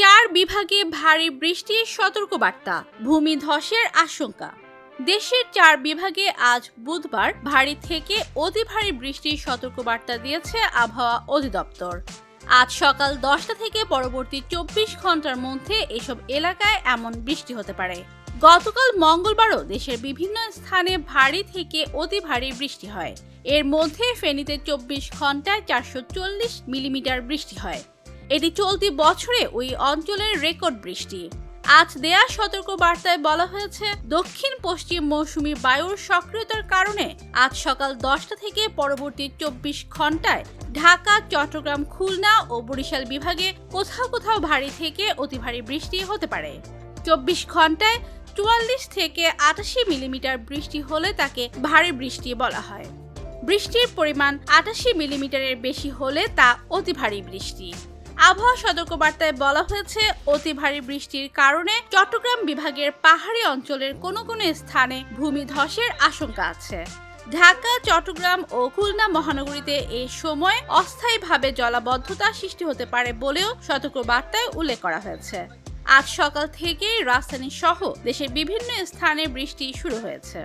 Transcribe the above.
4 বিভাগে ভারী বৃষ্টির সতর্কবার্তা, ভূমিধসের আশঙ্কা। দেশের 4 বিভাগে আজ বুধবার ভারী থেকে অতি ভারী বৃষ্টির সতর্কবার্তা দিয়েছে আবহাওয়া অধিদপ্তর। আজ সকাল 10টা থেকে পরবর্তী 24 ঘন্টার মধ্যে এসব এলাকায় এমন বৃষ্টি হতে পারে। গতকাল মঙ্গলবারও দেশের বিভিন্ন স্থানে ভারী থেকে অতি ভারী বৃষ্টি হয়। এর মধ্যে ফেনীতে 24 ঘন্টায় 440 মিলিমিটার বৃষ্টি হয়। এটি চলতি বছরে ওই অঞ্চলের রেকর্ড বৃষ্টি। আজ দেয়া সতর্কবার্তায় বলা হয়েছে, দক্ষিণ পশ্চিম মৌসুমী বায়ুর সক্রিয়তার কারণে আজ সকাল 10টা থেকে পরবর্তী 24 ঘন্টায় ঢাকা, চট্টগ্রাম, খুলনা ও বরিশাল বিভাগে কোথাও কোথাও ভারী থেকে অতি ভারী বৃষ্টি হতে পারে। 24 ঘন্টায় 44 থেকে 88 মিলিমিটার বৃষ্টি হলে তাকে ভারী বৃষ্টি বলা হয়। বৃষ্টির পরিমাণ 88 মিলিমিটারের বেশি হলে তা অতি ভারী বৃষ্টি। আবহাওয়া সতর্কবার্তায় বলা হয়েছে, অতি ভারী বৃষ্টির কারণে চট্টগ্রাম বিভাগের পাহাড়ি অঞ্চলের কোনো কোনো স্থানে ভূমিধসের আশঙ্কা আছে। ঢাকা, চট্টগ্রাম ও খুলনা মহানগরীতে এই সময় অস্থায়ীভাবে জলাবদ্ধতা সৃষ্টি হতে পারে বলেও সতর্কবার্তায় উল্লেখ করা হয়েছে। আজ সকাল থেকেই রাজধানী সহ দেশের বিভিন্ন স্থানে বৃষ্টি শুরু হয়েছে।